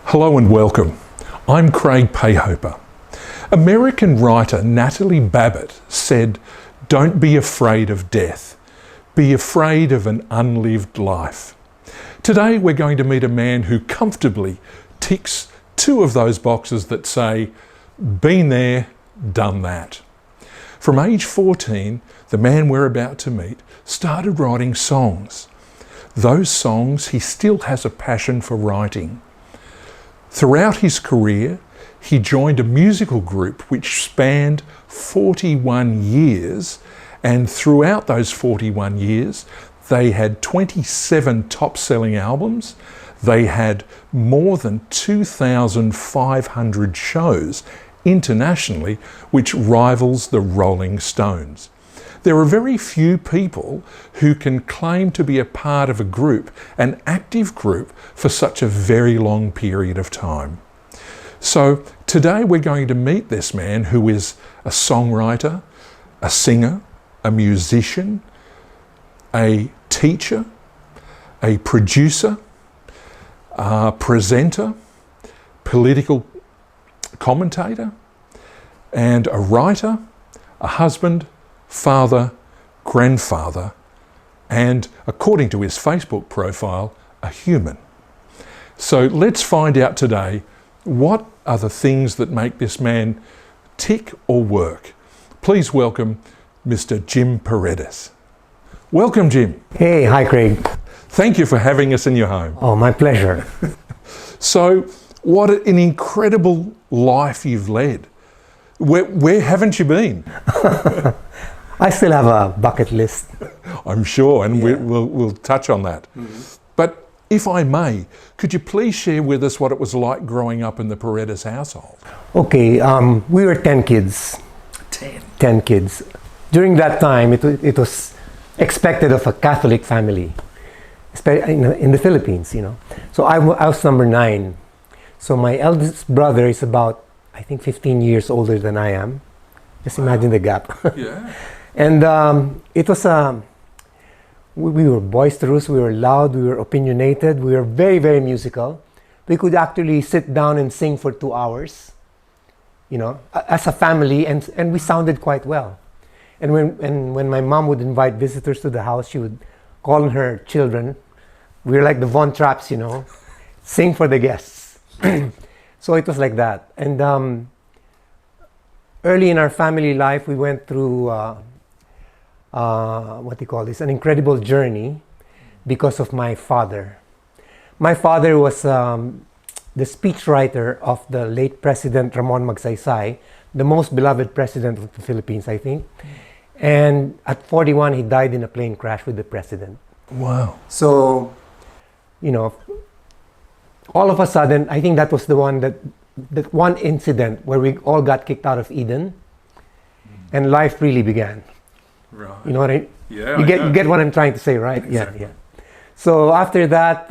Hello and welcome. I'm Craig Payhoper. American writer Natalie Babbitt said, "Don't be afraid of death. Be afraid of an unlived life." Today we're going to meet a man who comfortably ticks two of those boxes that say, been there, done that. From age 14, the man we're about to meet started writing songs. Those songs he still has a passion for writing. Throughout his career, he joined a musical group which spanned 41 years, and throughout those 41 years, they had 27 top-selling albums. They had more than 2,500 shows internationally, which rivals the Rolling Stones. There are very few people who can claim to be a part of a group, an active group, for such a very long period of time. So today we're going to meet this man who is a songwriter, a singer, a musician, a teacher, a producer, a presenter, political commentator, and a writer, a husband, father, grandfather, and, according to his Facebook profile, a human. So let's find out today, what are the things that make this man tick or work? Please welcome Mr. Jim Paredes. Welcome, Jim. Hey, hi Craig. Thank you for having us in your home. Oh, my pleasure. So, what an incredible life you've led. Where haven't you been? I still have a bucket list. I'm sure, and we'll touch on that. Mm-hmm. But if I may, could you please share with us what it was like growing up in the Paredes household? Okay, we were 10 kids. 10 kids. During that time, it was expected of a Catholic family, in the Philippines, you know. So I was number 9. So my eldest brother is about, I think, 15 years older than I am. Just imagine the gap. Yeah. And it was, we were boisterous, we were loud, we were opinionated, we were very, very musical. We could actually sit down and sing for 2 hours, you know, as a family, and we sounded quite well. And when my mom would invite visitors to the house, she would call on her children. We were like the Von Trapps, you know, sing for the guests. So it was like that. And early in our family life, we went through an incredible journey because of my father. My father was the speechwriter of the late President Ramon Magsaysay, the most beloved president of the Philippines, I think. And at 41, he died in a plane crash with the president. Wow. So, you know, all of a sudden, I think that was the one that one incident where we all got kicked out of Eden, and life really began. Right. You know what I mean? Yeah. You get what I'm trying to say, right? Exactly. Yeah. So after that,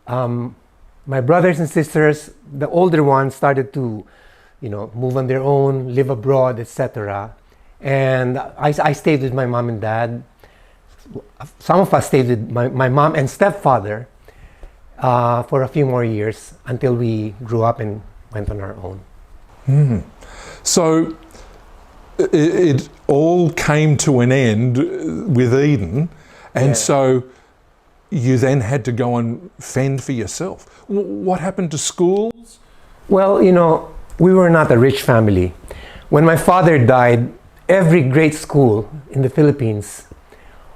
my brothers and sisters, the older ones, started to, you know, move on their own, live abroad, etc. And I stayed with my mom and dad. Some of us stayed with my mom and stepfather for a few more years until we grew up and went on our own. Mm. So it all came to an end with Eden, and so you then had to go and fend for yourself. What happened to schools? Well, you know, we were not a rich family. When my father died, every great school in the Philippines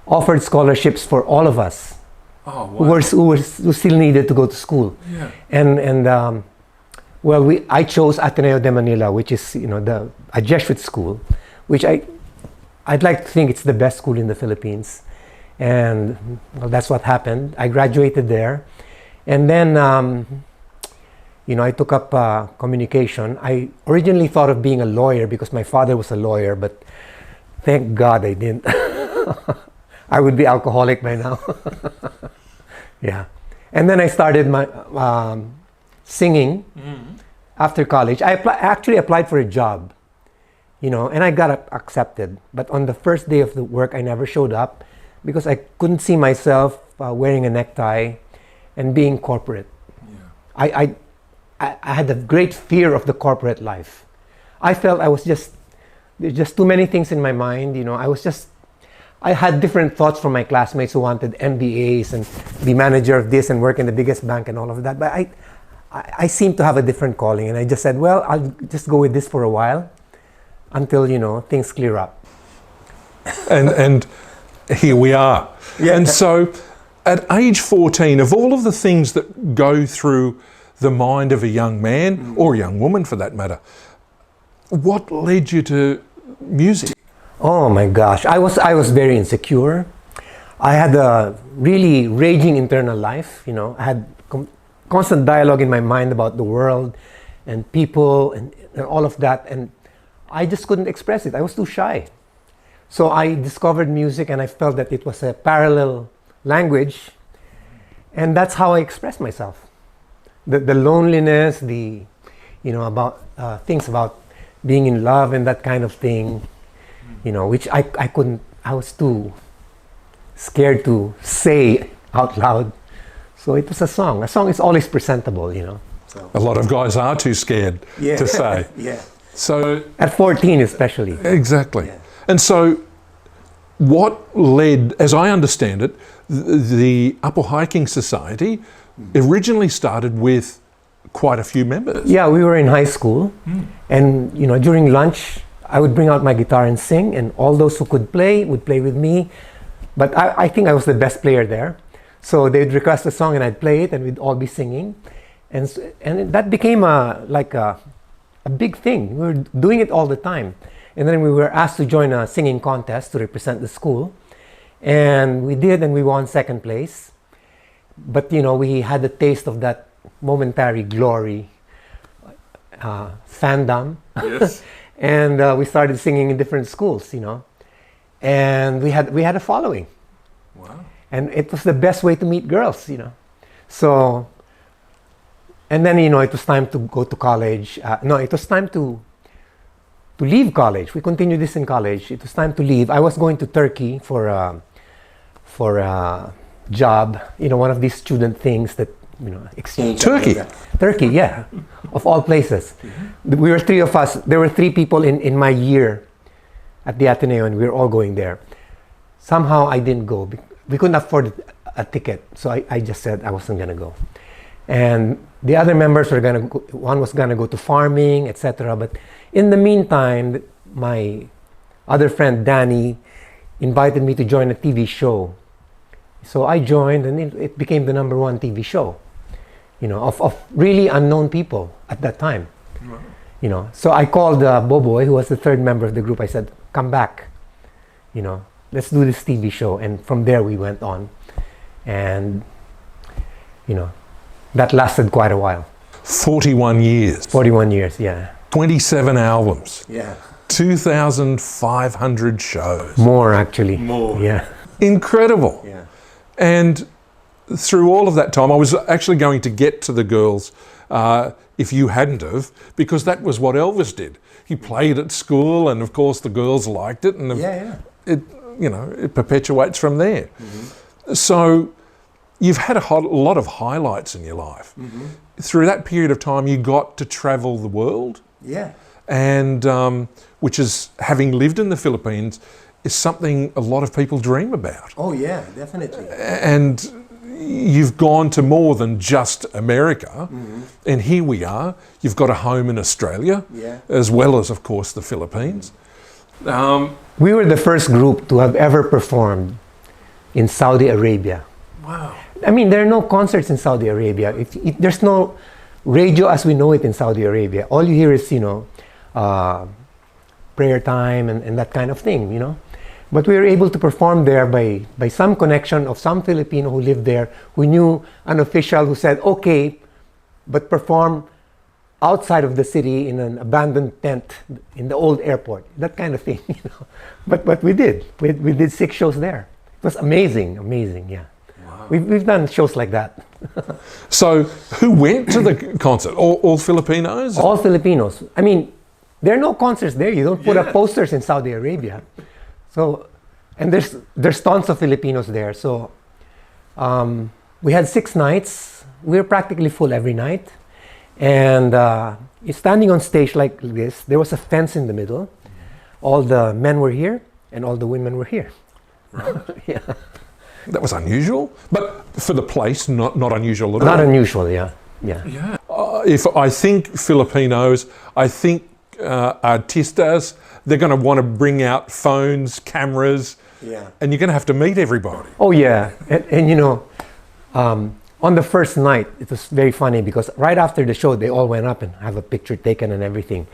offered scholarships for all of us. Oh, wow. who still needed to go to school. Yeah. And I chose Ateneo de Manila, which is, you know, a Jesuit school, which I'd like to think it's the best school in the Philippines. And well, that's what happened. I graduated there. And then, you know, I took up communication. I originally thought of being a lawyer because my father was a lawyer, but thank God I didn't. I would be alcoholic by now. Yeah. And then I started my singing after college. Actually applied for a job, and I got accepted. But on the first day of the work, I never showed up because I couldn't see myself wearing a necktie and being corporate. Yeah. I had a great fear of the corporate life. I felt there's just too many things in my mind. I had different thoughts from my classmates who wanted MBAs and be manager of this and work in the biggest bank and all of that. But I seemed to have a different calling, and I just said, well, I'll just go with this for a while until, things clear up. And here we are. Yeah. And so at age 14, of all of the things that go through the mind of a young man, or a young woman for that matter, what led you to music? Oh my gosh, I was very insecure. I had a really raging internal life. I had constant dialogue in my mind about the world and people and all of that, and I just couldn't express it. I was too shy. So I discovered music, and I felt that it was a parallel language, and that's how I expressed myself. The loneliness, about things about being in love and that kind of thing, which I couldn't, I was too scared to say out loud. So it was a song. A song is always presentable, So. A lot of guys are too scared to say. Yeah. So at 14 especially. Exactly. Yeah. And so what led, as I understand it, the Upper Hiking Society originally started with quite a few members. Yeah, we were in high school, and during lunch I would bring out my guitar and sing, and all those who could play would play with me. But I think I was the best player there, so they'd request a song and I'd play it, and we'd all be singing, and that became a big thing. We were doing it all the time, and then we were asked to join a singing contest to represent the school, and we did, and we won second place. But we had a taste of that momentary glory, fandom. Yes. And we started singing in different schools, and we had a following. Wow. And it was the best way to meet girls, So, and then it was time to go to college. No, it was time to leave college. We continued this in college. It was time to leave. I was going to Turkey for a job, one of these student things that exchange. Turkey, yeah, of all places. We were three of us. There were three people in my year at the Ateneo, and we were all going there. Somehow I didn't go. We couldn't afford a ticket, so I just said I wasn't gonna go. And the other members were gonna go. One was gonna go to farming, etc. But in the meantime, my other friend Danny invited me to join a TV show. So I joined, and it became the #1 TV show. Of really unknown people at that time. Wow. So I called Boboy, who was the third member of the group. I said, come back, let's do this TV show. And from there we went on. And, that lasted quite a while. 41 years. 41 years, yeah. 27 albums. Yeah. 2,500 shows. More, actually. More. Yeah. Incredible. Yeah. And through all of that time, I was actually going to get to the girls if you hadn't have, because that was what Elvis did. He played at school, and of course the girls liked it, and it perpetuates from there. Mm-hmm. So you've had a lot of highlights in your life. Mm-hmm. Through that period of time, you got to travel the world. Yeah. And which is, having lived in the Philippines, is something a lot of people dream about. Oh yeah, definitely. And you've gone to more than just America, and here we are. You've got a home in Australia, as well as, of course, the Philippines. We were the first group to have ever performed in Saudi Arabia. Wow. I mean, there are no concerts in Saudi Arabia. There's no radio as we know it in Saudi Arabia. All you hear is, prayer time and that kind of thing, But we were able to perform there by some connection of some Filipino who lived there, who knew an official who said, okay, but perform outside of the city in an abandoned tent in the old airport, that kind of thing, But we did. We did 6 shows there. It was amazing, yeah. Wow. We've done shows like that. So who went to the concert? All Filipinos? All Filipinos. I mean, there are no concerts there. You don't put up posters in Saudi Arabia. So, and there's tons of Filipinos there. So we had 6 nights. We were practically full every night. And standing on stage like this, there was a fence in the middle. All the men were here and all the women were here. Right. Yeah. That was unusual, but for the place, not unusual at all. Not unusual, yeah. If I think Filipinos, I think artistas, they're going to want to bring out phones, cameras, and you're going to have to meet everybody. Oh yeah, and you know, on the first night, it was very funny because right after the show, they all went up and have a picture taken and everything.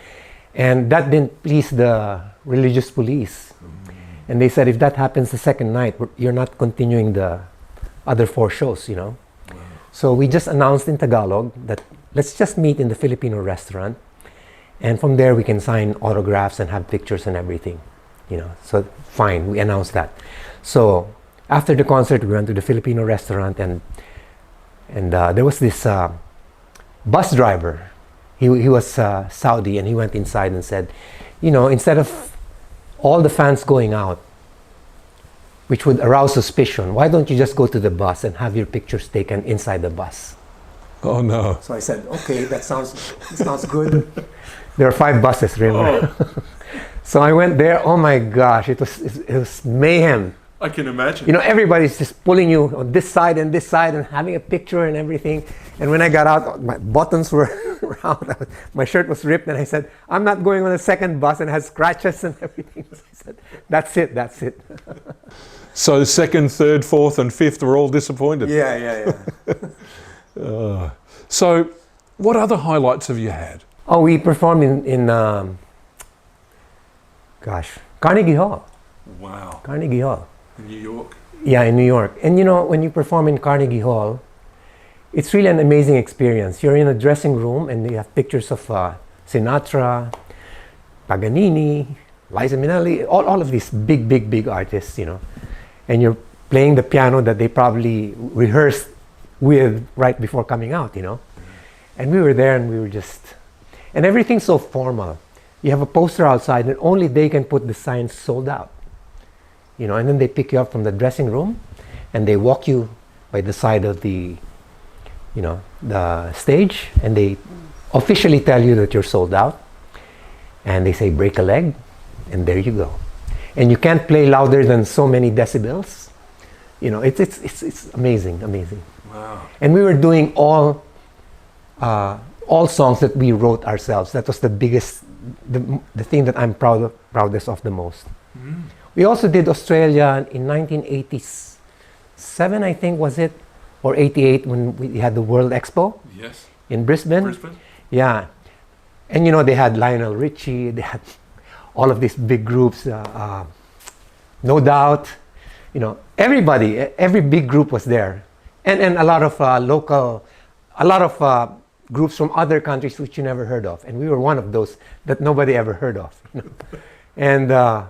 And that didn't please the religious police. And they said, if that happens the second night, you're not continuing the other 4 shows, you know. Wow. So we just announced in Tagalog that let's just meet in the Filipino restaurant. And from there, we can sign autographs and have pictures and everything, you know. So fine, we announced that. So after the concert, we went to the Filipino restaurant and there was this bus driver. He was Saudi, and he went inside and said, you know, instead of all the fans going out, which would arouse suspicion, why don't you just go to the bus and have your pictures taken inside the bus? Oh no. So I said, okay, that sounds good. There are 5 buses, remember? Oh. So I went there. Oh my gosh, it was mayhem. I can imagine. You know, everybody's just pulling you on this side and having a picture and everything. And when I got out, my buttons were round. My shirt was ripped, and I said, I'm not going on a second bus, and it has scratches and everything. So I said, that's it. So 2nd, 3rd, 4th, and 5th were all disappointed. Yeah. So what other highlights have you had? Oh, we performed in Carnegie Hall. Wow. Carnegie Hall. In New York? Yeah, in New York. And you know, when you perform in Carnegie Hall, it's really an amazing experience. You're in a dressing room and you have pictures of Sinatra, Paganini, Liza Minnelli, all of these big artists, you know. And you're playing the piano that they probably rehearsed with right before coming out, you know. And we were there and we were just... And everything's so formal. You have a poster outside and only they can put the sign sold out. You know, and then they pick you up from the dressing room and they walk you by the side of the, you know, the stage, and they officially tell you that you're sold out. And they say, break a leg, and there you go. And you can't play louder than so many decibels. You know, it's amazing. Wow. And we were doing all songs that we wrote ourselves. That was the biggest, the thing that I'm proudest of the most. Mm. We also did Australia in 1987, I think, was it? Or 88, when we had the World Expo. Yes. In Brisbane. Yeah. And you know, they had Lionel Richie, they had all of these big groups, No Doubt, you know, everybody, every big group was there. And a lot of groups from other countries which you never heard of. And we were one of those that nobody ever heard of. You know? And I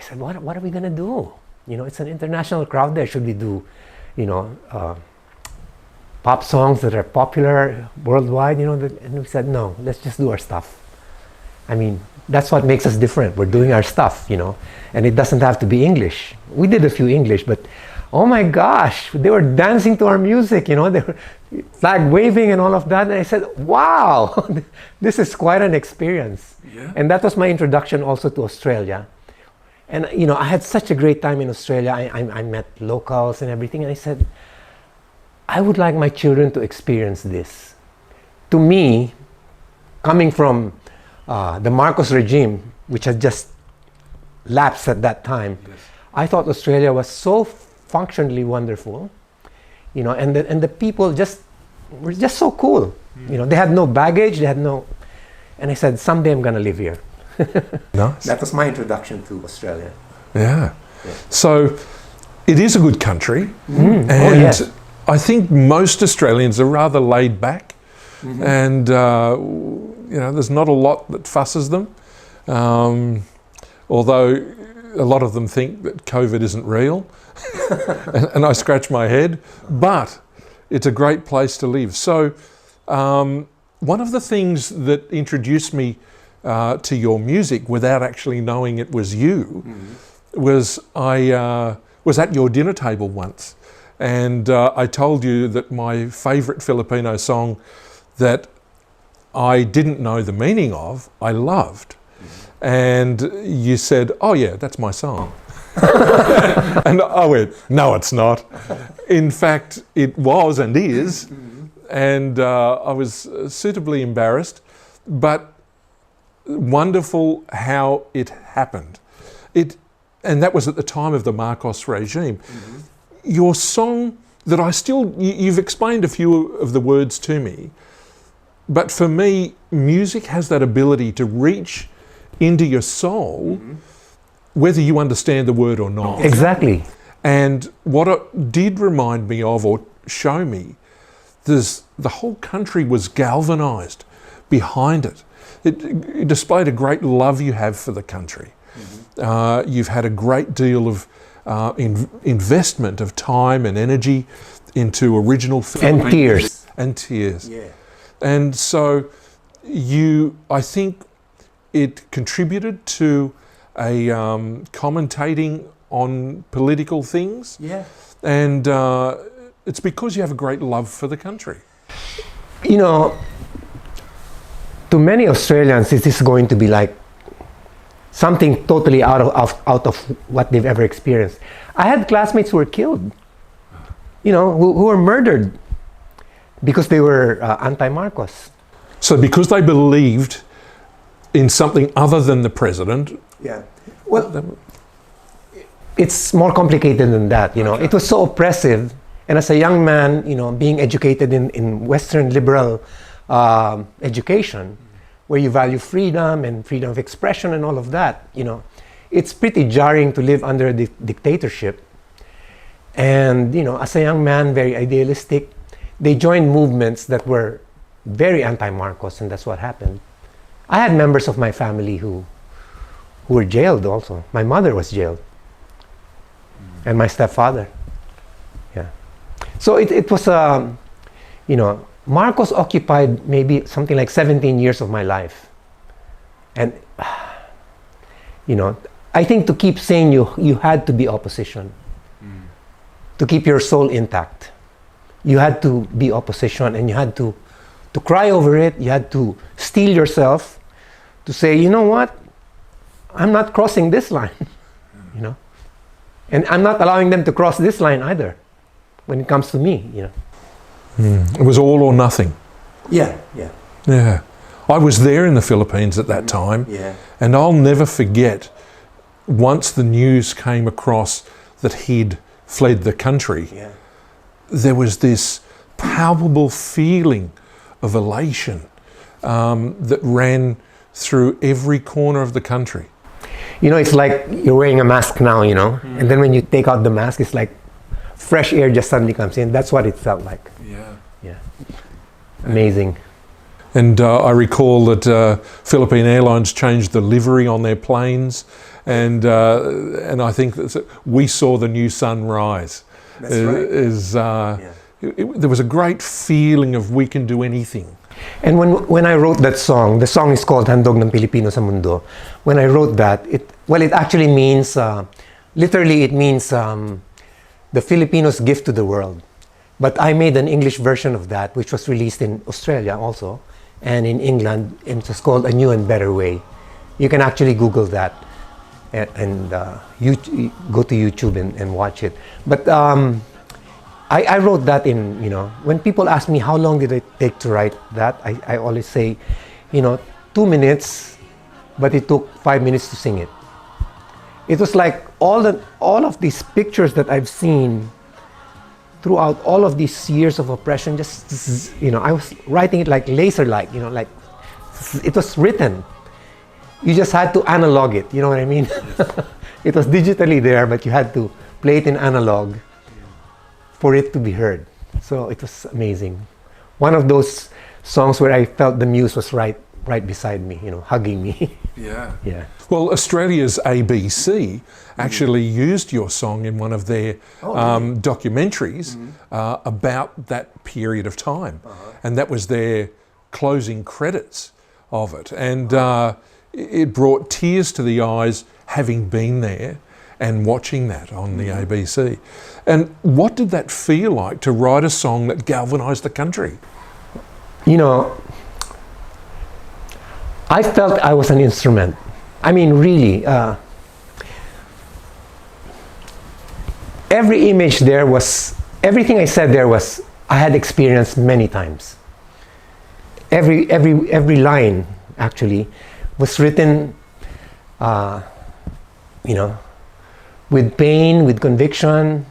said, what are we going to do? You know, it's an international crowd there. Should we do, you know, pop songs that are popular worldwide? You know, and we said, no, let's just do our stuff. I mean, that's what makes us different. We're doing our stuff, you know, and it doesn't have to be English. We did a few English, but oh my gosh, they were dancing to our music, you know, they were flag waving and all of that. And I said, wow, this is quite an experience. Yeah. And that was my introduction also to Australia. And, you know, I had such a great time in Australia. I met locals and everything. And I said, I would like my children to experience this. To me, coming from the Marcos regime, which had just lapsed at that time, yes. I thought Australia was so functionally wonderful, you know, and the people were just so cool. Mm. You know, they had no baggage, and I said, someday I'm going to live here. Nice. That was my introduction to Australia. Yeah. So it is a good country, and yes. I think most Australians are rather laid back, and you know, there's not a lot that fusses them. Although a lot of them think that COVID isn't real, and I scratch my head, but it's a great place to live. So one of the things that introduced me to your music without actually knowing it was you was I was at your dinner table once, and I told you that my favourite Filipino song that I didn't know the meaning of, I loved. And you said, "Oh yeah, that's my song." And I went, "No, it's not." In fact, it was and is. And I was suitably embarrassed, but wonderful how it happened. And that was at the time of the Marcos regime. Your song that you've explained a few of the words to me, but for me, music has that ability to reach into your soul, whether you understand the word or not. Exactly. And what it did remind me of, or show me, the whole country was galvanised behind it. It displayed a great love you have for the country. You've had a great deal of investment of time and energy into original film. And tears. And tears. Yeah. And so I think it contributed to a commentating on political things. Yeah. And it's because you have a great love for the country. You know, to many Australians, this is going to be like something totally out of what they've ever experienced. I had classmates who were killed, you know, who were murdered because they were anti-Marcos. So because they believed in something other than the president. Yeah. Well, it's more complicated than that, you know. It was so oppressive. And as a young man, you know, being educated in Western liberal education, where you value freedom and freedom of expression and all of that, you know, it's pretty jarring to live under a dictatorship. And, you know, as a young man, very idealistic, they joined movements that were very anti-Marcos, and that's what happened. I had members of my family who were jailed also. My mother was jailed, and my stepfather. Yeah. So it was, you know, Marcos occupied maybe something like 17 years of my life. And, you know, I think to keep saying you had to be opposition. To keep your soul intact. You had to be opposition, and you had to cry over it. You had to steel yourself to say, you know what? I'm not crossing this line, you know? And I'm not allowing them to cross this line either when it comes to me, you know? It was all or nothing. Yeah, yeah. Yeah. I was there in the Philippines at that time, and I'll never forget once the news came across that he'd fled the country, there was this palpable feeling of elation that ran through every corner of the country. You know, it's like you're wearing a mask now, you know, and then when you take out the mask, it's like fresh air just suddenly comes in. That's what it felt like. Yeah. Amazing. And I recall that Philippine Airlines changed the livery on their planes, and I think that we saw the new sun rise. That's right. There was a great feeling of we can do anything. And when I wrote that song, the song is called Handog ng Pilipino sa Mundo. When I wrote that, it actually means, literally it means the Filipinos' gift to the world. But I made an English version of that, which was released in Australia also, and in England, and it was called A New and Better Way. You can actually Google that and you go to YouTube and watch it. But I wrote that in, you know, when people ask me how long did it take to write that, I always say, you know, 2 minutes, but it took 5 minutes to sing it. It was like all of these pictures that I've seen throughout all of these years of oppression, just, you know, I was writing it like laser-like, you know, like it was written. You just had to analog it, you know what I mean? It was digitally there, but you had to play it in analog for it to be heard. So it was amazing. One of those songs where I felt the muse was right beside me, you know, hugging me. Yeah. Yeah. Well, Australia's ABC actually used your song in one of their documentaries about that period of time. And that was their closing credits of it. And it brought tears to the eyes having been there and watching that on the ABC. And what did that feel like to write a song that galvanised the country? You know, I felt I was an instrument. I mean, really, every image there was, everything I said there was, I had experienced many times. Every line, actually, was written, you know, with pain, with conviction.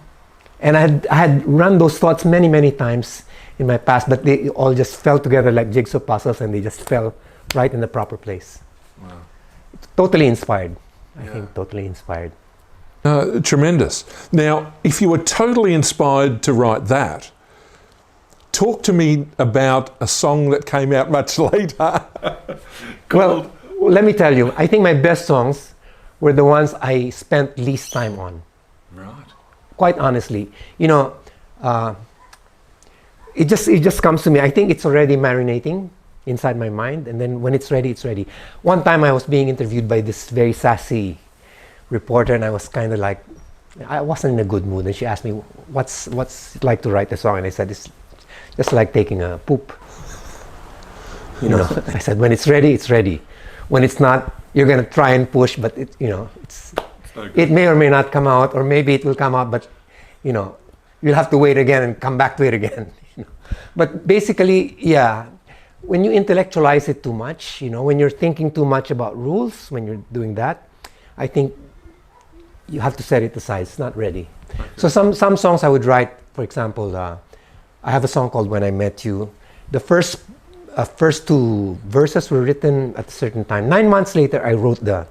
And I had run those thoughts many, many times in my past, but they all just fell together like jigsaw puzzles, and they just fell right in the proper place. Wow. Totally inspired. I think totally inspired. Tremendous. Now, if you were totally inspired to write that, talk to me about a song that came out much later. Well, let me tell you, I think my best songs were the ones I spent least time on. Right. Quite honestly, you know, it just comes to me. I think it's already marinating inside my mind, and then when it's ready, it's ready. One time I was being interviewed by this very sassy reporter, and I was kind of like, I wasn't in a good mood, and she asked me, what's it like to write a song? And I said, it's just like taking a poop. You know, I said, when it's ready, it's ready. When it's not, you're gonna try and push, but it, you know, it may or may not come out, or maybe it will come out, but you know, you'll have to wait again and come back to it again. You know? But basically, yeah, when you intellectualize it too much, you know, when you're thinking too much about rules, when you're doing that, I think you have to set it aside. It's not ready. Okay. So some songs I would write, for example, I have a song called When I Met You. The first two verses were written at a certain time. 9 months later, I wrote the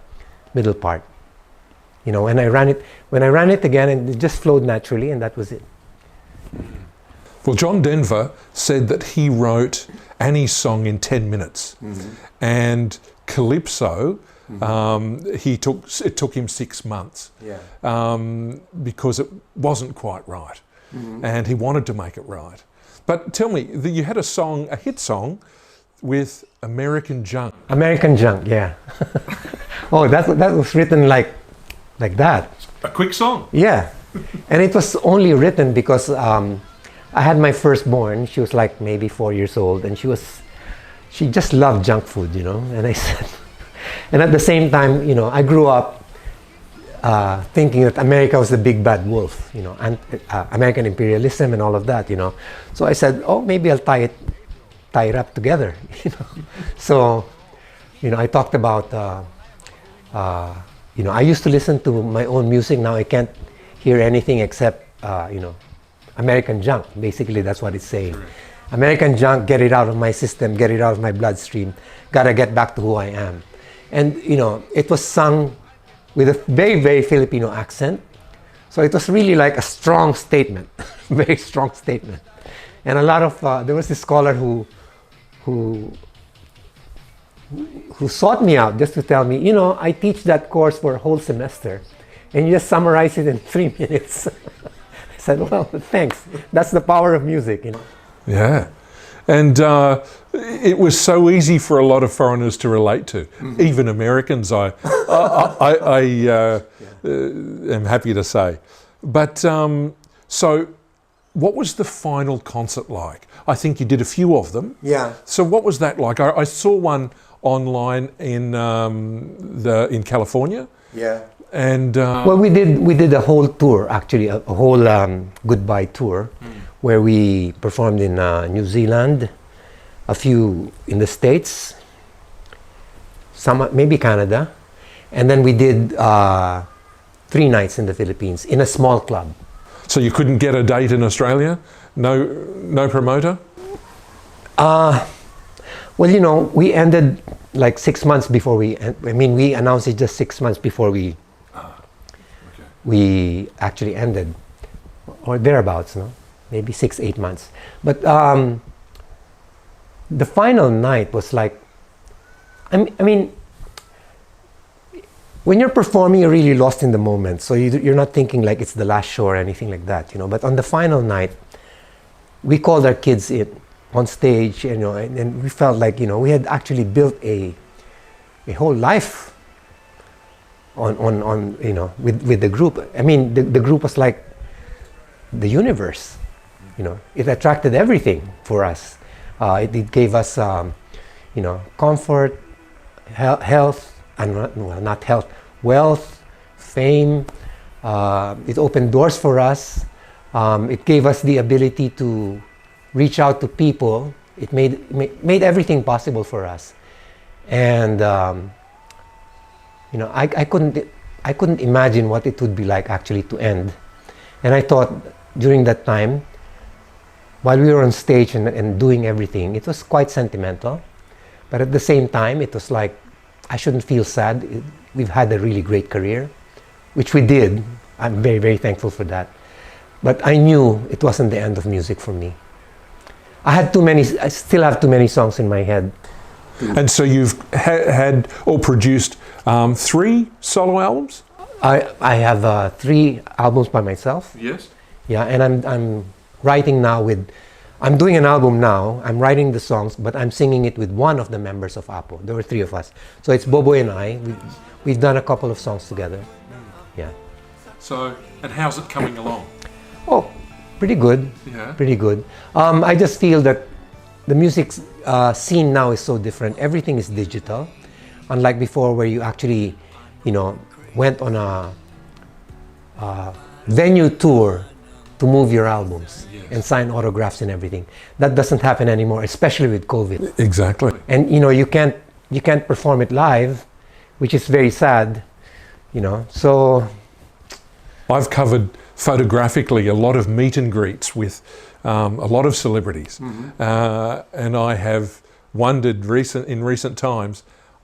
middle part. You know, when I ran it again, and it just flowed naturally, and that was it. Well, John Denver said that he wrote Annie's song in 10 minutes, and Calypso, it took him 6 months, because it wasn't quite right, and he wanted to make it right. But tell me, you had a hit song with American Junk. American Junk, yeah. Oh, that was written like that. A quick song. Yeah, and it was only written because I had my firstborn. She was like maybe 4 years old, and she just loved junk food, you know. And I said, and at the same time, you know, I grew up thinking that America was the big bad wolf, you know, and American imperialism and all of that, you know. So I said, oh, maybe I'll tie it up together, you know. So, you know, I talked about, you know, I used to listen to my own music. Now I can't hear anything except, you know, American junk. Basically, that's what it's saying. Correct. American junk, get it out of my system, get it out of my bloodstream. Gotta get back to who I am. And, you know, it was sung with a very, very Filipino accent. So it was really like a strong statement, very strong statement. And a lot of, there was this scholar who sought me out just to tell me, you know, I teach that course for a whole semester, and you just summarize it in 3 minutes. I said, well, thanks. That's the power of music, you know. Yeah. And it was so easy for a lot of foreigners to relate to, even Americans, I am happy to say. But so what was the final concert like? I think you did a few of them. Yeah. So what was that like? I saw one online in California. Yeah. And well, we did a whole tour, actually, a whole goodbye tour, where we performed in New Zealand, a few in the States, some maybe Canada, and then we did 3 nights in the Philippines in a small club. So you couldn't get a date in Australia? No promoter? Well, you know, we ended like 6 months before we announced it just 6 months before we actually ended, or thereabouts, no? Maybe 6-8 months. But the final night was like, I mean, when you're performing, you're really lost in the moment. So you're not thinking like it's the last show or anything like that, you know. But on the final night, we called our kids in on stage, you know, and we felt like, you know, we had actually built a whole life on you know, with the group. I mean, the group was like the universe, you know. It attracted everything for us. It gave us, you know, comfort, health, and not health, wealth, fame. It opened doors for us. It gave us the ability to reach out to people. It made everything possible for us. And you know, I couldn't imagine what it would be like actually to end. And I thought during that time, while we were on stage and doing everything, it was quite sentimental. But at the same time, it was like, I shouldn't feel sad. We've had a really great career, which we did. I'm very, very thankful for that. But I knew it wasn't the end of music for me. I still have too many songs in my head. And so you've had or produced 3 solo albums? I have 3 albums by myself. Yes. Yeah, and I'm writing now I'm doing an album now. I'm writing the songs, but I'm singing it with one of the members of Apo. There were 3 of us. So it's Bobo and I. We've done a couple of songs together. Yeah. So, and how's it coming along? Oh, pretty good. Yeah. Pretty good. I just feel that the music scene now is so different. Everything is digital. Unlike before where you actually, you know, went on a venue tour to move your albums. Yes. And sign autographs and everything. That doesn't happen anymore, especially with COVID. Exactly. And you know, you can't perform it live, which is very sad, you know. So I've covered photographically a lot of meet and greets with a lot of celebrities. Mm-hmm. And I have wondered in recent times,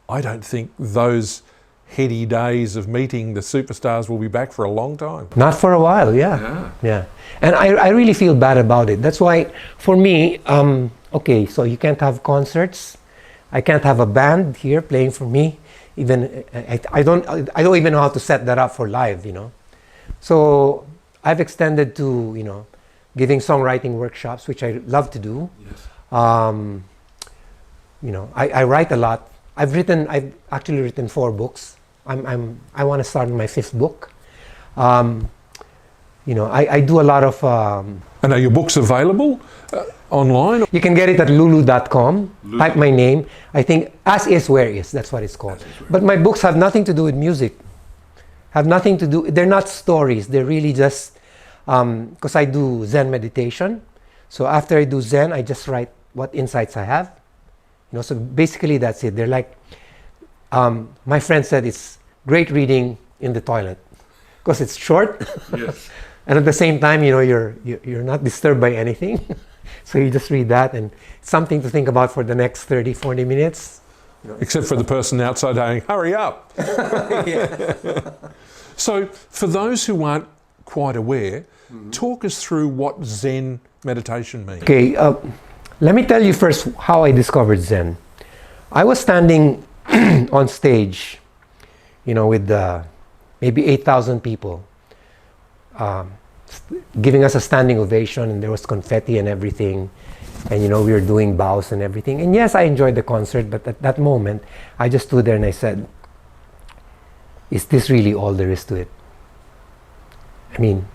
I don't think those heady days of meeting the superstars will be back for a long time. Not for a while, yeah. And I really feel bad about it. That's why, for me, okay, so you can't have concerts. I can't have a band here playing for me. Even I don't even know how to set that up for live, you know. So I've extended to, you know, giving songwriting workshops, which I love to do. Yes. You know, I write a lot. I've actually written 4 books. I want to start my 5th book. You know, I do a lot of... And are your books available online? You can get it at lulu.com. Type my name. I think As Is Where Is, that's what it's called. But my books have nothing to do with music. Have nothing to do... They're not stories. They're really just... Because I do Zen meditation. So after I do Zen, I just write what insights I have. You know, so basically that's it. They're like... my friend said it's great reading in the toilet. Because it's short. Yes. And at the same time, you know, you're not disturbed by anything. So you just read that, and it's something to think about for the next 30, 40 minutes. You know. Except for the person outside saying, hurry up. So for those who aren't quite aware, talk us through what Zen meditation means. Okay, let me tell you first how I discovered Zen. I was standing on stage, you know, with maybe 8,000 people, giving us a standing ovation, and there was confetti and everything, and you know, we were doing bows and everything. And yes, I enjoyed the concert, but at that moment, I just stood there and I said, is this really all there is to it? I mean,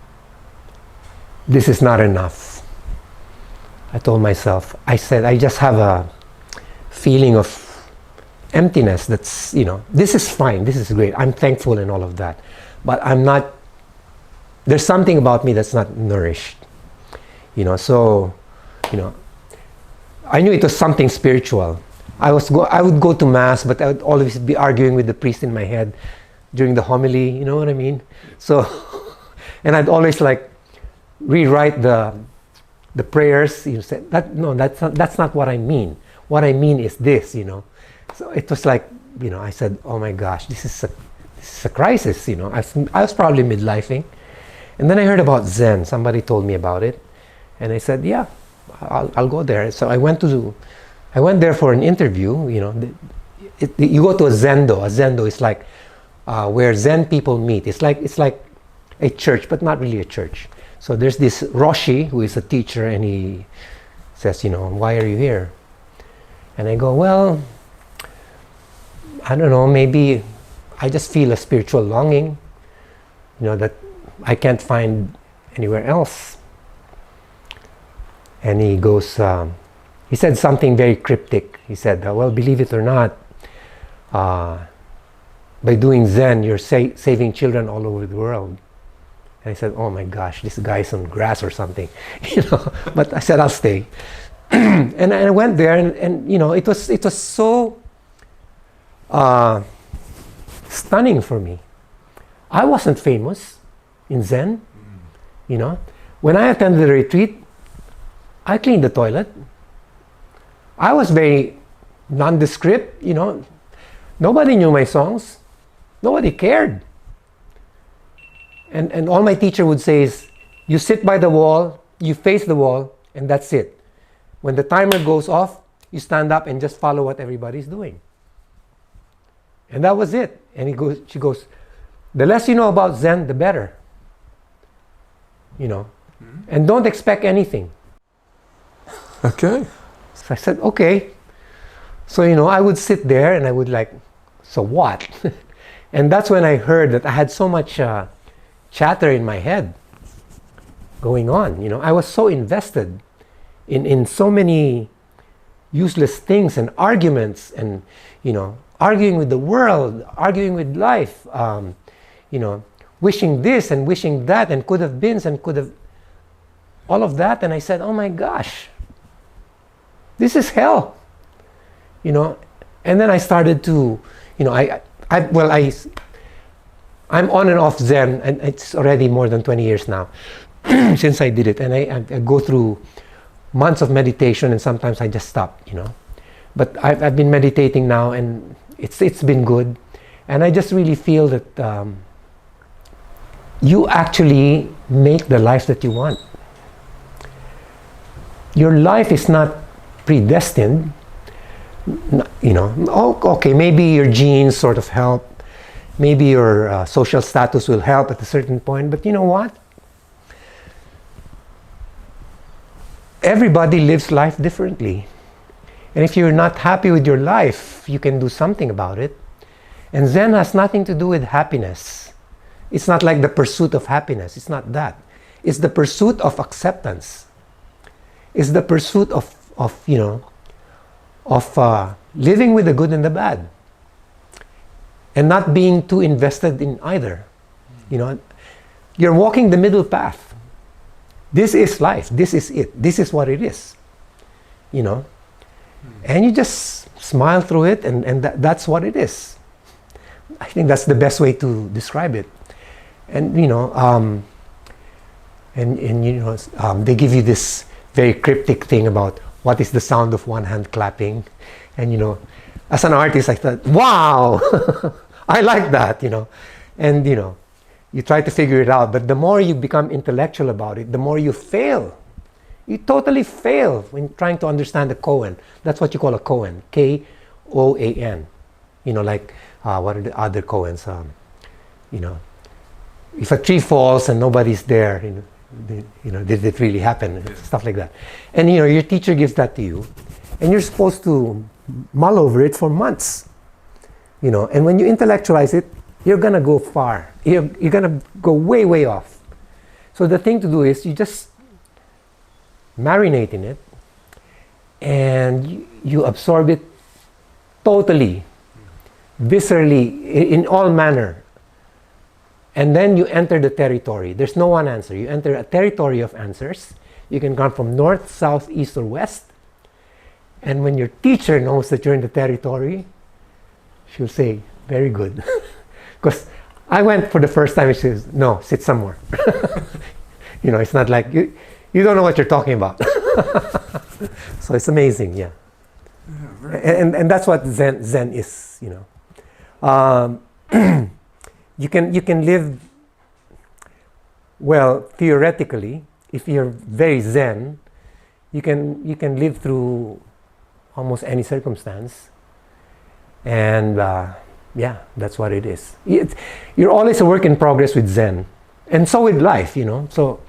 this is not enough. I told myself, I said, I just have a feeling of emptiness that's, you know, this is fine, this is great, I'm thankful and all of that, but I'm not, there's something about me that's not nourished, you know. So, you know, I knew it was something spiritual. I would go to mass, but I would always be arguing with the priest in my head during the homily, you know what I mean? So, and I'd always like rewrite the prayers. You said that, no, that's not what I mean. What I mean is this, you know. So it was like, you know, I said, oh my gosh, this is a crisis, you know. I was probably midlifing. And then I heard about Zen. Somebody told me about it. And I said, yeah, I'll go there. So I went there for an interview, you know. You go to a Zendo. A Zendo is like where Zen people meet. It's like a church, but not really a church. So there's this Roshi who is a teacher, and he says, why are you here? And I go, well, I don't know, maybe I just feel a spiritual longing, that I can't find anywhere else. And he goes, he said something very cryptic. He said, well, believe it or not, by doing Zen, you're saving children all over the world. And I said, oh my gosh, this guy's on grass or something, But I said, I'll stay. And I went there, and it was so stunning for me. I wasn't famous in Zen, When I attended the retreat, I cleaned the toilet. I was very nondescript, Nobody knew my songs. Nobody cared. And all my teacher would say is, you sit by the wall, you face the wall, and that's it. When the timer goes off, you stand up and just follow what everybody's doing. And that was it. And she goes, the less you know about Zen, the better. And don't expect anything. Okay. So I said, okay. So, I would sit there and I would so what? And that's when I heard that I had so much chatter in my head going on. I was so invested in so many useless things and arguments and, arguing with the world, arguing with life, wishing this and wishing that and could have beens and could have, all of that. And I said, oh my gosh, this is hell. And then I started to, I'm on and off Zen, and it's already more than 20 years now since I did it. And I go through months of meditation, and sometimes I just stop, But I've been meditating now, and it's been good. And I just really feel that you actually make the life that you want. Your life is not predestined. Okay, maybe your genes sort of help, maybe your social status will help at a certain point, but you know what? Everybody lives life differently. And if you're not happy with your life, you can do something about it. And Zen has nothing to do with happiness. It's not like the pursuit of happiness. It's not that. It's the pursuit of acceptance. It's the pursuit of living with the good and the bad, and not being too invested in either. You're walking the middle path. This is life. This is it. This is what it is. And you just smile through it, and that's what it is. I think that's the best way to describe it. And they give you this very cryptic thing about what is the sound of one hand clapping. And as an artist, I thought, wow, I like that, And you try to figure it out, but the more you become intellectual about it, the more you fail. You totally fail when trying to understand the koan. That's what you call a koan, K-O-A-N. What are the other koans? If a tree falls and nobody's there, did it really happen? Yeah. Stuff like that. And your teacher gives that to you, and you're supposed to mull over it for months. And when you intellectualize it, you're gonna go far. You're gonna go way, way off. So the thing to do is you just marinate in it, and you absorb it totally, viscerally, in all manner. And then you enter the territory. There's no one answer. You enter a territory of answers. You can come from north, south, east, or west. And when your teacher knows that you're in the territory, she'll say, very good. Because I went for the first time, and she says, no, sit somewhere. It's not like, you don't know what you're talking about. So it's amazing, yeah. And that's what Zen is, You can live, well, theoretically, if you're very Zen, you can live through almost any circumstance, and Yeah, that's what it is. You're always a work in progress with Zen. And so with life, So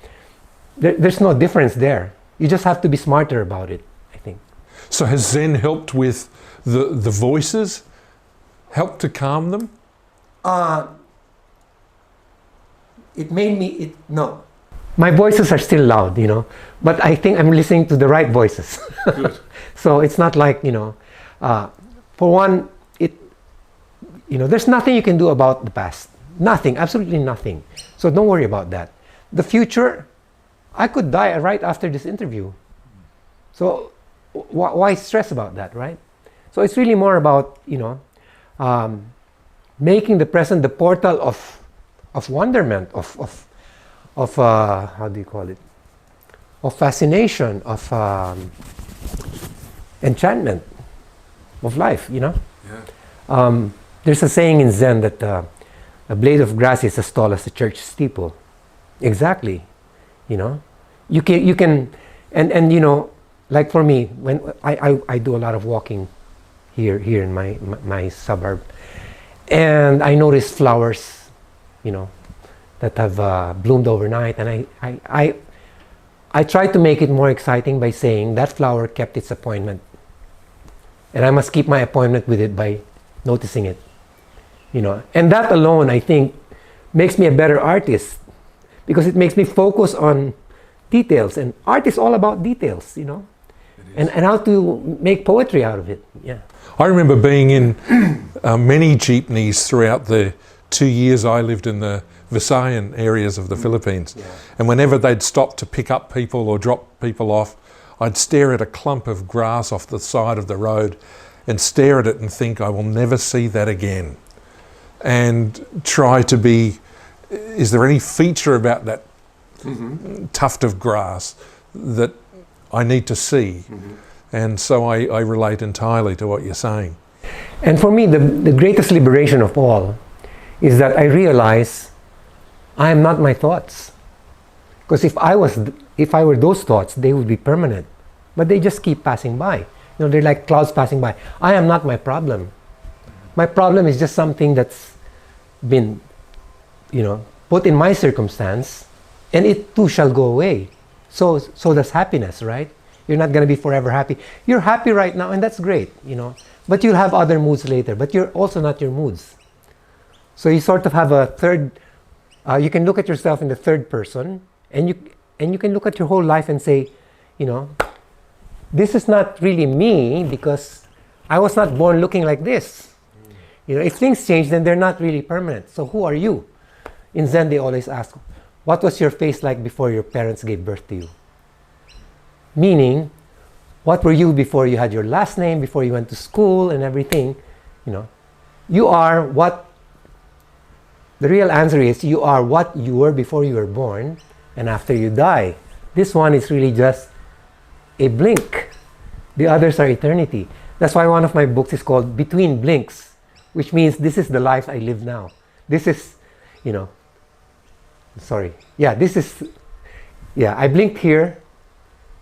there's no difference there. You just have to be smarter about it, I think. So has Zen helped with the voices? Helped to calm them? It made me, no. My voices are still loud, but I think I'm listening to the right voices. Good. So it's not like, for one, there's nothing you can do about the past. Nothing, absolutely nothing. So don't worry about that. The future, I could die right after this interview. So why stress about that, right? So it's really more about, making the present the portal of wonderment, of how do you call it? Of fascination, of enchantment of life, Yeah. There's a saying in Zen that a blade of grass is as tall as a church steeple. Exactly, You can, and like for me, when I do a lot of walking here in my suburb, and I notice flowers, that have bloomed overnight, and I try to make it more exciting by saying that flower kept its appointment, and I must keep my appointment with it by noticing it, and that alone, I think, makes me a better artist, because it makes me focus on details, and art is all about details, and how to make poetry out of it. Yeah. I remember being in many jeepneys throughout the 2 years I lived in the Visayan areas of the Philippines. Yeah. And whenever they'd stop to pick up people or drop people off, I'd stare at a clump of grass off the side of the road and stare at it and think, I will never see that again. And try to be, is there any feature about that tuft of grass that I need to see? And so I relate entirely to what you're saying. And for me, the greatest liberation of all is that I realize I am not my thoughts. Because if I were those thoughts, they would be permanent. But they just keep passing by. They're like clouds passing by. I am not my problem. My problem is just something that's been, put in my circumstance, and it too shall go away. So does happiness, right? You're not going to be forever happy. You're happy right now, and that's great, But you'll have other moods later. But you're also not your moods. So you sort of have a third. You can look at yourself in the third person, and you can look at your whole life and say, this is not really me because I was not born looking like this. If things change, then they're not really permanent. So who are you? In Zen, they always ask, what was your face like before your parents gave birth to you? Meaning, what were you before you had your last name, before you went to school and everything? You are what, the real answer is, you are what you were before you were born and after you die. This one is really just a blink. The others are eternity. That's why one of my books is called Between Blinks, which means this is the life I live now. This is, I blinked here,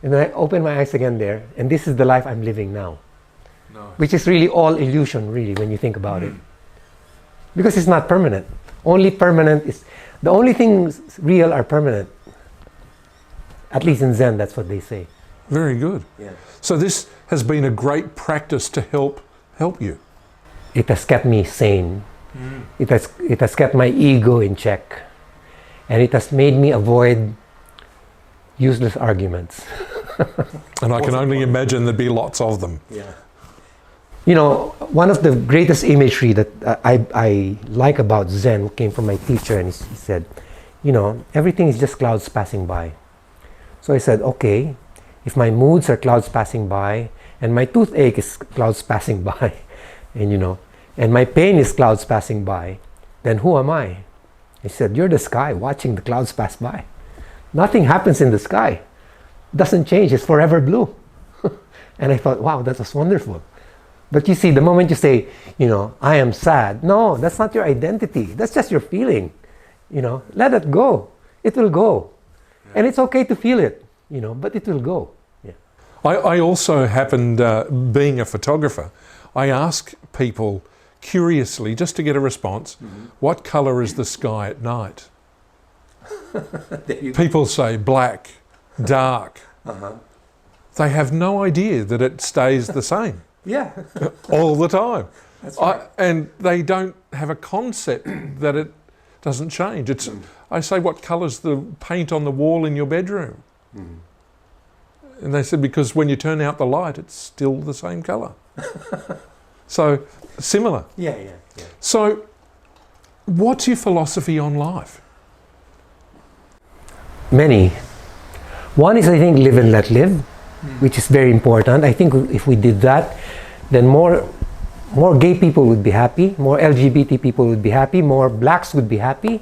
and then I open my eyes again there, and this is the life I'm living now. Nice. Which is really all illusion, really, when you think about it. Because it's not permanent. The only things real are permanent. At least in Zen, that's what they say. Very good. Yeah. So this has been a great practice to help you. It has kept me sane. It has kept my ego in check. And it has made me avoid useless arguments. And I can only imagine there'd be lots of them. Yeah. One of the greatest imagery that I like about Zen came from my teacher, and he said, everything is just clouds passing by. So I said, okay, if my moods are clouds passing by, and my toothache is clouds passing by, and my pain is clouds passing by, then who am I? He said, you're the sky watching the clouds pass by. Nothing happens in the sky. It doesn't change. It's forever blue. And I thought, wow, that was wonderful. But you see, the moment you say, I am sad, no, that's not your identity. That's just your feeling. Let it go. It will go. Yeah. And it's okay to feel it, but it will go. Yeah. I also happened, being a photographer, I ask people, curiously, just to get a response, what colour is the sky at night? People say black, dark. They have no idea that it stays the same. Yeah. All the time. That's right. And they don't have a concept that it doesn't change. It's. I say, what colour's the paint on the wall in your bedroom? And they said, because when you turn out the light, it's still the same colour. So, similar. Yeah. So, what's your philosophy on life? Many. One is, I think, live and let live, which is very important. I think if we did that, then more gay people would be happy, more LGBT people would be happy, more blacks would be happy,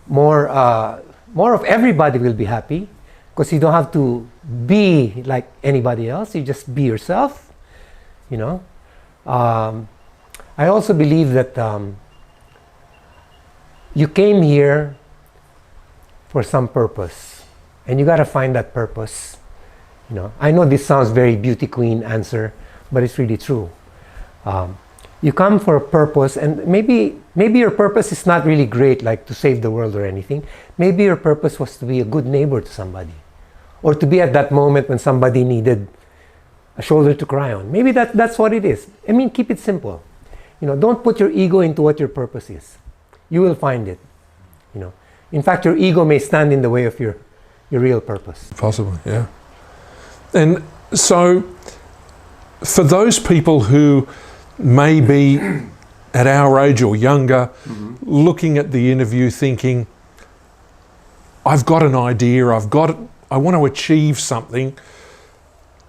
more of everybody will be happy, because you don't have to be like anybody else. You just be yourself. You know. I also believe that you came here for some purpose, and you got to find that purpose. You know, I know this sounds very beauty queen answer, but it's really true. You come for a purpose, and maybe your purpose is not really great, like to save the world or anything. Maybe your purpose was to be a good neighbor to somebody, or to be at that moment when somebody needed a shoulder to cry on. Maybe that's what it is. I mean, keep it simple. You know, don't put your ego into what your purpose is. You will find it. You know, in fact, your ego may stand in the way of your real purpose. Possibly, yeah. And so, for those people who may be at our age or younger, looking at the interview thinking, I've got an idea, I want to achieve something.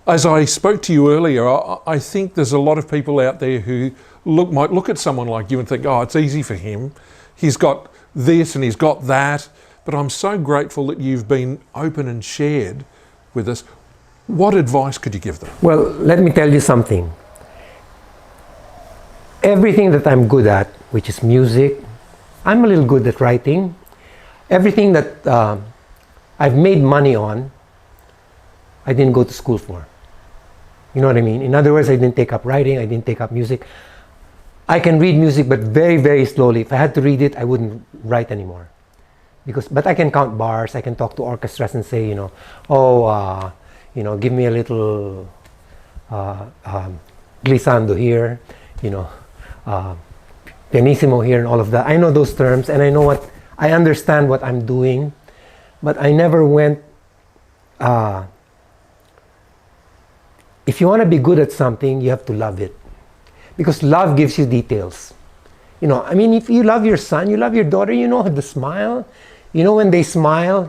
As I spoke to you earlier, I think there's a lot of people out there who might look at someone like you and think, oh, it's easy for him. He's got this and he's got that. But I'm so grateful that you've been open and shared with us. What advice could you give them? Well, let me tell you something. Everything that I'm good at, which is music, I'm a little good at writing. Everything that I've made money on, I didn't go to school for. You know what I mean? In other words, I didn't take up writing, I didn't take up music. I can read music, but very, very slowly. If I had to read it, I wouldn't write anymore. But I can count bars, I can talk to orchestras and say, give me a little glissando here, pianissimo here and all of that. I know those terms, and I understand what I'm doing, but I never went, if you want to be good at something, you have to love it. Because love gives you details. If you love your son, you love your daughter, you know the smile. You know when they smile,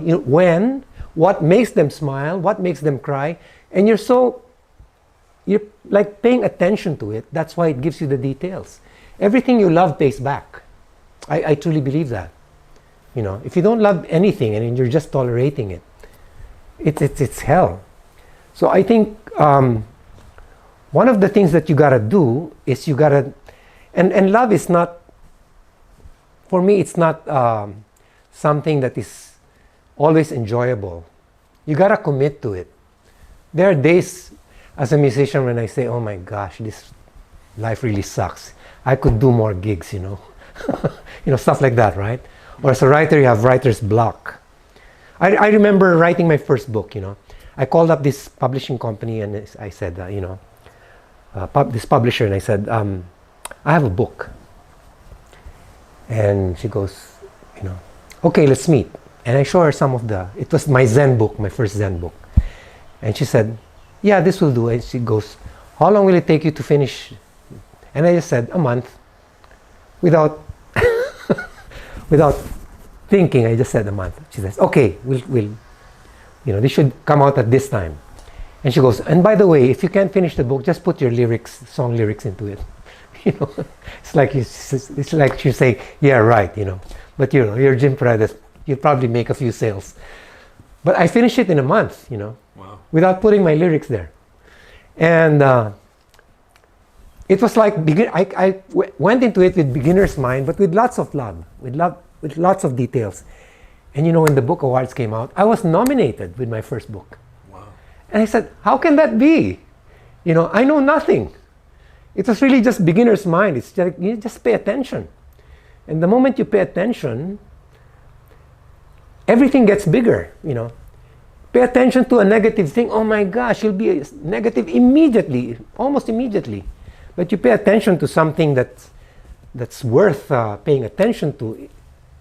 what makes them smile, what makes them cry, and you're like paying attention to it. That's why it gives you the details. Everything you love pays back. I truly believe that. If you don't love anything and you're just tolerating it, it's hell. So I think one of the things that you gotta do is and love is not, for me, it's not something that is always enjoyable. You gotta commit to it. There are days as a musician when I say, oh my gosh, this life really sucks. I could do more gigs, stuff like that, right? Or as a writer, you have writer's block. I remember writing my first book, I called up this publishing company and I said, this publisher, and I said, I have a book. And she goes, okay, let's meet. And I show her it was my Zen book, my first Zen book. And she said, yeah, this will do. And she goes, how long will it take you to finish? And I just said, a month. Without thinking, I just said a month. She says, okay, we'll this should come out at this time. And she goes, and by the way, if you can't finish the book, just put your song lyrics into it. It's like you say, yeah, right, But you're Jim Paredes, you'll probably make a few sales. But I finished it in a month, Wow. Without putting my lyrics there. And it was like, I went into it with beginner's mind, but with lots of love, with lots of details. And when the book awards came out, I was nominated with my first book. Wow. And I said, how can that be? I know nothing. It was really just beginner's mind. It's just, you just pay attention. And the moment you pay attention, everything gets bigger, you know. Pay attention to a negative thing, oh my gosh, you'll be negative immediately, almost immediately. But you pay attention to something that's worth paying attention to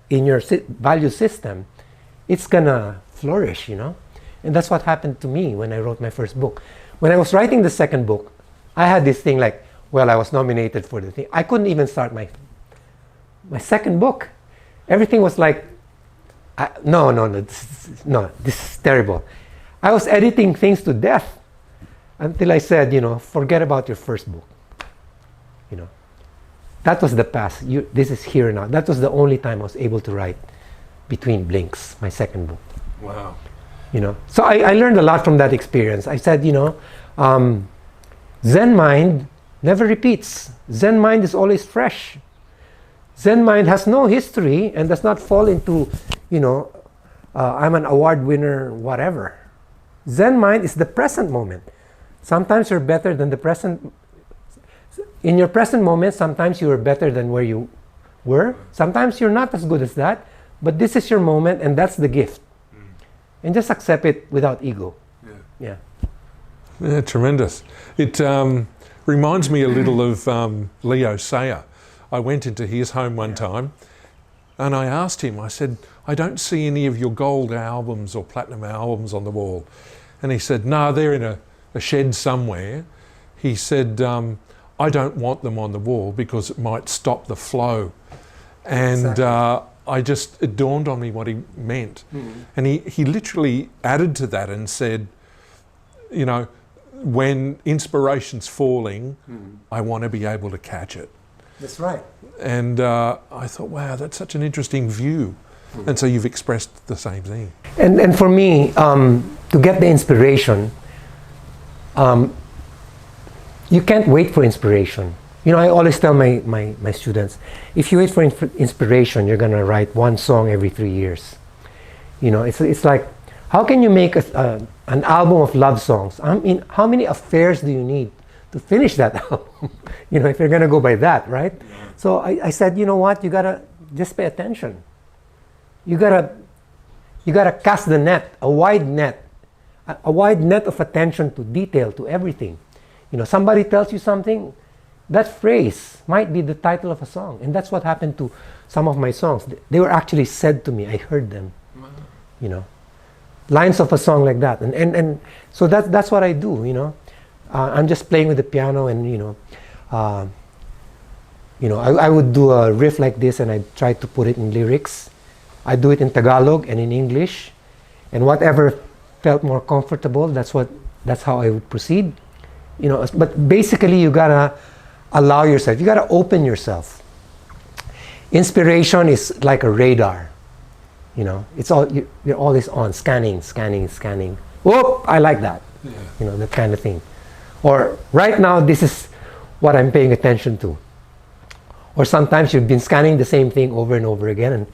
in your value system, it's gonna flourish, you know. And that's what happened to me when I wrote my first book. When I was writing the second book, I had this thing like, well, I was nominated for the thing. I couldn't even start my second book. Everything was like, no, this is terrible. I was editing things to death until I said, you know, forget about your first book. You know, that was the past. This is here now. That was the only time I was able to write between blinks, my second book. Wow. You know, so I learned a lot from that experience. I said, you know, Zen mind never repeats. Zen mind is always fresh. Zen mind has no history and does not fall into, you know, I'm an award winner, whatever. Zen mind is the present moment. Sometimes you're better than the present. In your present moment, sometimes you are better than where you were. Sometimes you're not as good as that, but this is your moment and that's the gift. And just accept it without ego. Yeah, tremendous. It reminds me a little of Leo Sayer. I went into his home one time and I asked him, I said, I don't see any of your gold albums or platinum albums on the wall. And he said, no, they're in a shed somewhere. He said, I don't want them on the wall because it might stop the flow. And exactly. It dawned on me what he meant. Mm-hmm. And he literally added to that and said, you know, when inspiration's falling, I want to be able to catch it. That's right. And I thought, wow, that's such an interesting view. And so you've expressed the same thing. And for me, to get the inspiration, you can't wait for inspiration. You know, I always tell my students, if you wait for inspiration, you're going to write one song every 3 years. You know, it's like, how can you make an album of love songs? I mean, how many affairs do you need to finish that album? You know, if you're going to go by that, right? Yeah. So I said, you know what? You got to just pay attention. You got to cast the net, a wide net of attention to detail, to everything. You know, somebody tells you something, that phrase might be the title of a song. And that's what happened to some of my songs. They were actually said to me. I heard them. You know, lines of a song like that. And so that's what I do, you know. I'm just playing with the piano and, you know, I would do a riff like this and I try to put it in lyrics. I do it in Tagalog and in English. And whatever felt more comfortable, that's how I would proceed. You know, but basically you gotta allow yourself, you gotta open yourself. Inspiration is like a radar. You know, you're always on, scanning. Whoop, I like that. Yeah. You know, that kind of thing. Or right now, this is what I'm paying attention to. Or sometimes you've been scanning the same thing over and over again,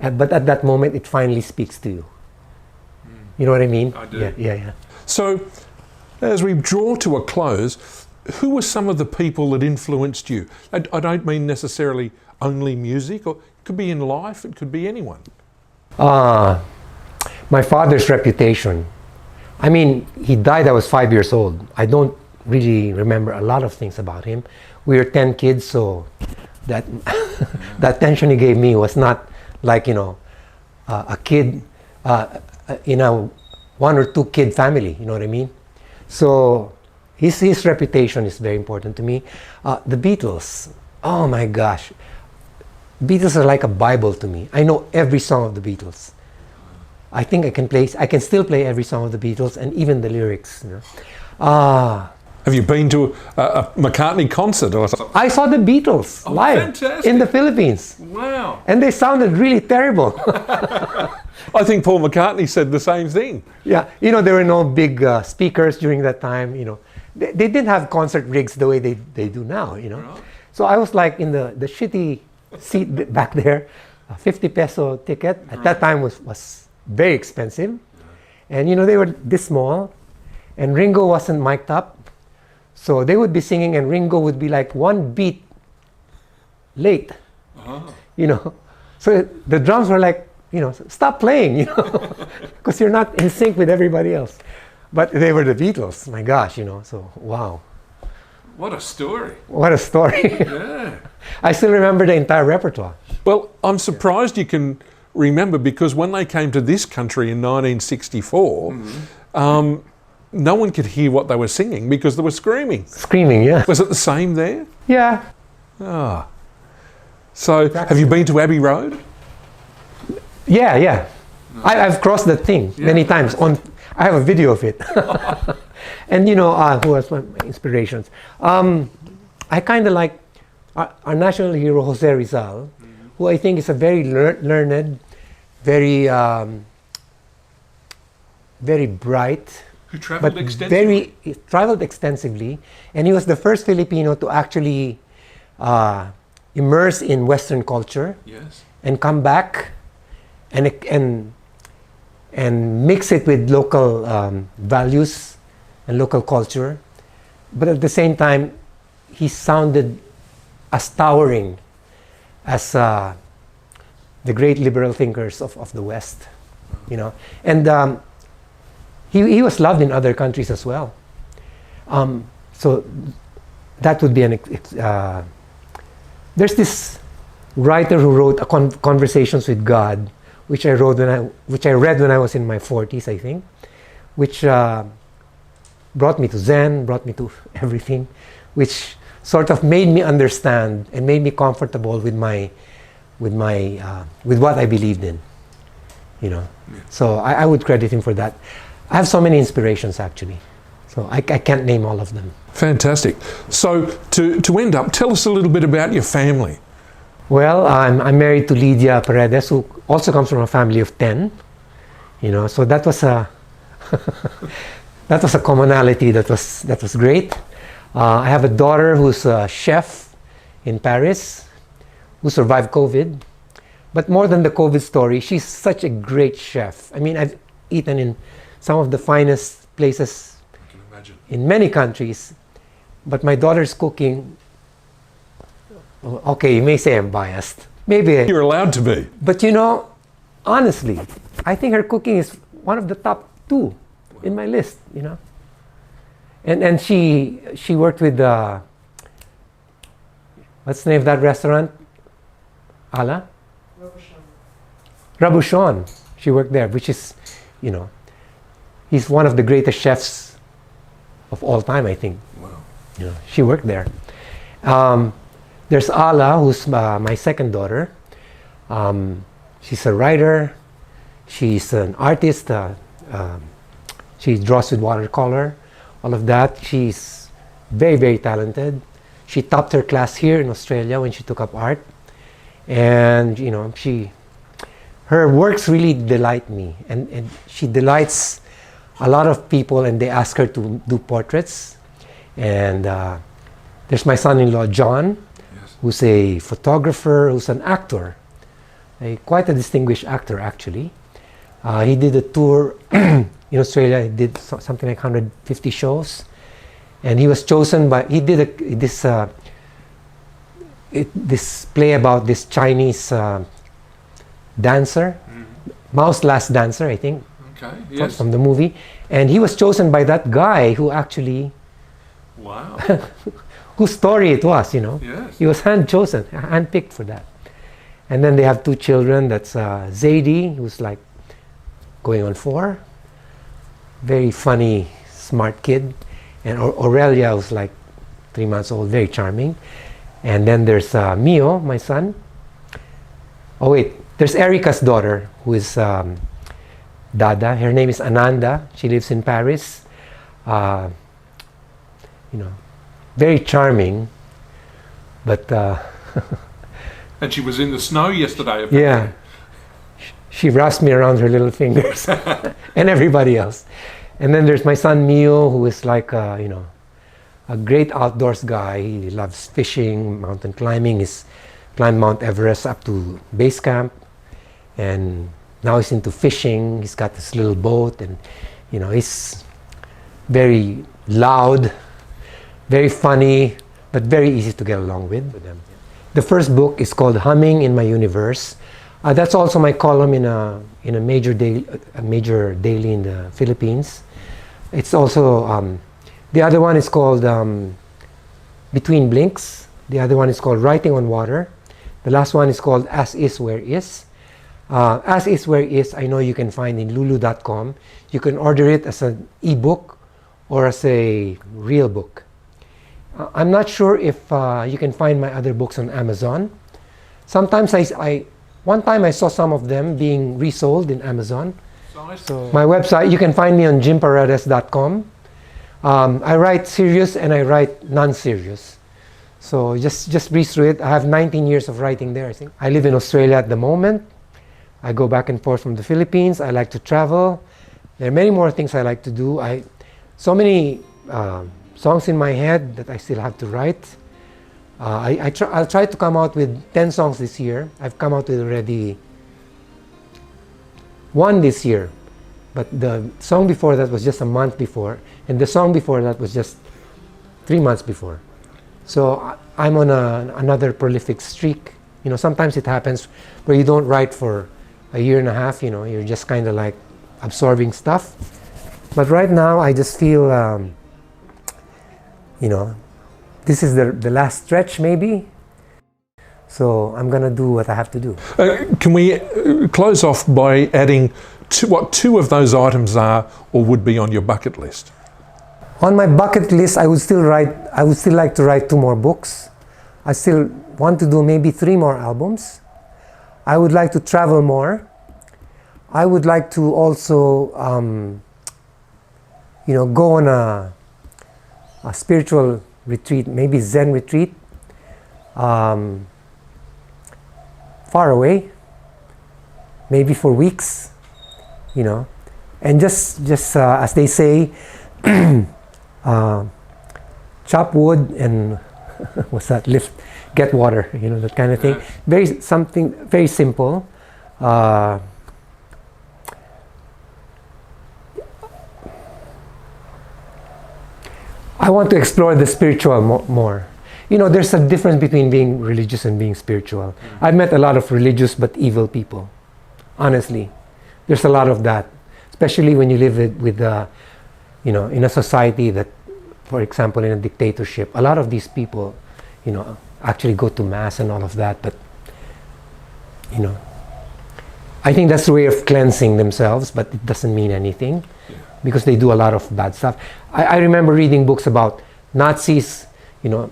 but at that moment, it finally speaks to you. You know what I mean? I do. Yeah. So, as we draw to a close, who were some of the people that influenced you? I don't mean necessarily only music, or it could be in life, it could be anyone. My father's reputation. I mean, he died, I was 5 years old. I don't really remember a lot of things about him. We were 10 kids, so that the attention he gave me was not like, you know, a kid in a 1 or 2 kid family, you know what I mean? So his reputation is very important to me. The Beatles, oh my gosh. Beatles are like a Bible to me. I know every song of the Beatles. I think I can still play every song of the Beatles and even the lyrics. You know? Have you been to a McCartney concert or something? I saw the Beatles live fantastic. In the Philippines. Wow. And they sounded really terrible. I think Paul McCartney said the same thing. Yeah, you know, there were no big speakers during that time, you know. They didn't have concert rigs the way they do now, you know. Right. So I was like in the shitty seat back there, a 50 peso ticket. At that time was very expensive. And, you know, they were this small. And Ringo wasn't mic'd up. So they would be singing and Ringo would be like one beat late, you know. So the drums were like, you know, stop playing, you know, because you're not in sync with everybody else. But they were the Beatles, my gosh, you know, so wow. What a story. What a story. Yeah. I still remember the entire repertoire. Well, I'm surprised you can remember, because when they came to this country in 1964, no one could hear what they were singing because they were screaming. Screaming, yeah. Was it the same there? Yeah. Ah. So, have you been to Abbey Road? Yeah, yeah. I've crossed that thing many times. I have a video of it. And you know, who was my inspirations? I kind of like our national hero, Jose Rizal, who I think is a very learned, very very bright, Who travelled but extensively. he traveled extensively, and he was the first Filipino to actually immerse in Western culture Yes. and come back and mix it with local values and local culture. But at the same time, he sounded as towering as the great liberal thinkers of the West, you know. And he was loved in other countries as well. So that would be there's this writer who wrote Conversations with God, which I read when I was in my 40s, I think, which brought me to Zen, brought me to everything, which sort of made me understand and made me comfortable with what I believed in, you know. Yeah. So I would credit him for that. I have so many inspirations actually, so I can't name all of them. Fantastic. So to end up, tell us a little bit about your family. Well, I'm married to Lydia Paredes, who also comes from a family of 10. You know, so that was a that was a commonality that was great. I have a daughter who's a chef in Paris, who survived COVID. But more than the COVID story, she's such a great chef. I mean, I've eaten in some of the finest places I can imagine. in many countries. But my daughter's cooking, okay, you may say I'm biased. Maybe. You're allowed to be. But you know, honestly, I think her cooking is one of the top 2 in my list, you know. And she worked with, what's the name of that restaurant? Ala? Rabushon. She worked there, which is, you know, he's one of the greatest chefs of all time, I think. Wow. You know, she worked there. There's Ala, who's my second daughter. She's a writer. She's an artist. She draws with watercolor, all of that. She's very, very talented. She topped her class here in Australia when she took up art. And, you know, her works really delight me. And she delights a lot of people, and they ask her to do portraits. And there's my son-in-law, John, who's a photographer, who's an actor, quite a distinguished actor, actually. He did a tour in Australia. He did something like 150 shows. And he was chosen by, he did this play about this Chinese dancer, Mao's Last Dancer, I think, Okay. Yes. from the movie. And he was chosen by that guy who actually, Wow. whose story it was, you know. Yes. He was hand-chosen, hand-picked for that. And then they have 2 children. That's Zadie, who's like going on 4. Very funny, smart kid. And Aurelia, who's like 3 months old, very charming. And then there's Mio, my son. Oh wait, there's Erica's daughter, who is Dada. Her name is Ananda. She lives in Paris. You know, very charming, but And she was in the snow yesterday. yeah, she wraps me around her little fingers, and everybody else. And then there's my son Mio, who is like you know, a great outdoors guy. He loves fishing, mountain climbing. He's climbed Mount Everest up to base camp, and now he's into fishing. He's got this little boat, and you know, he's very loud, very funny, but very easy to get along with them. The first book is called Humming in My Universe. That's also my column in a major daily in the Philippines. It's also the other one is called Between Blinks. The other one is called Writing on Water. The last one is called As Is Where Is. As Is Where Is, I know you can find in lulu.com. You can order it as an ebook or as a real book. I'm not sure if you can find my other books on Amazon. Sometimes one time I saw some of them being resold in Amazon. So my website, you can find me on jimparedes.com. I write serious and I write non-serious. So just breeze through it. I have 19 years of writing there, I think. I live in Australia at the moment. I go back and forth from the Philippines. I like to travel. There are many more things I like to do. So many songs in my head that I still have to write. I'll try to come out with 10 songs this year. I've come out with already one this year, but the song before that was just a month before, and the song before that was just 3 months before. So I'm on another prolific streak. You know, sometimes it happens where you don't write for a year and a half, you know, you're just kind of like absorbing stuff. But right now I just feel, you know, this is the last stretch maybe. So I'm gonna do what I have to do. Can we close off by adding what two of those items are or would be on your bucket list? On my bucket list, I would still like to write 2 more books. I still want to do maybe 3 more albums. I would like to travel more. I would like to also, you know, go on a spiritual retreat, maybe Zen retreat, far away, maybe for weeks, you know, and just as they say, chop wood and what's that? Get water, you know, that kind of thing. Something very simple. I want to explore the spiritual more. You know, there's a difference between being religious and being spiritual. I've met a lot of religious but evil people. Honestly, there's a lot of that, especially when you live with you know, in a society that, for example, in a dictatorship, a lot of these people, you know, actually go to mass and all of that, but, you know, I think that's the way of cleansing themselves, but it doesn't mean anything because they do a lot of bad stuff. I remember reading books about Nazis, you know,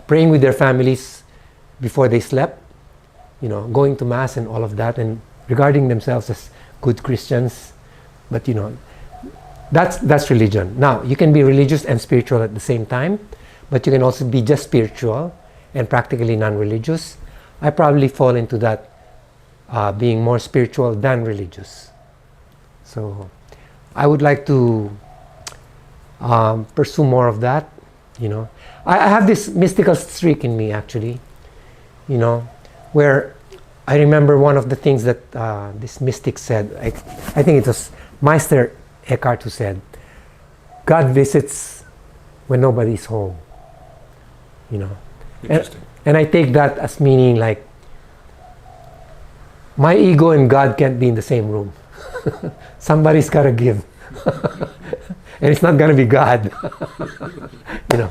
praying with their families before they slept, you know, going to mass and all of that, and regarding themselves as good Christians, but, you know, that's religion. Now, you can be religious and spiritual at the same time, but you can also be just spiritual and practically non-religious. I probably fall into that, being more spiritual than religious. So I would like to pursue more of that, you know. I have this mystical streak in me, actually, you know, where I remember one of the things that this mystic said, I think it was Meister Eckhart who said, God visits when nobody's home, you know. Interesting. And I take that as meaning like, my ego and God can't be in the same room. Somebody's got to give. And it's not going to be God. You know.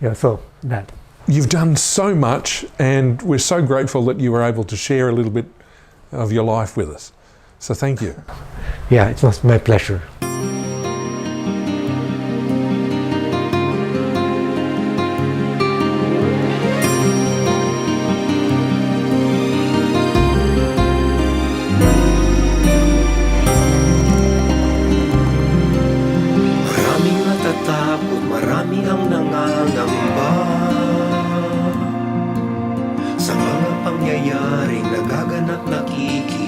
Yeah, so that. You've done so much, and we're so grateful that you were able to share a little bit of your life with us. So thank you. Yeah, it was my pleasure. Maraming natatakot, marami ang nangangamba sa mga pangyayaring nagaganap nakikita.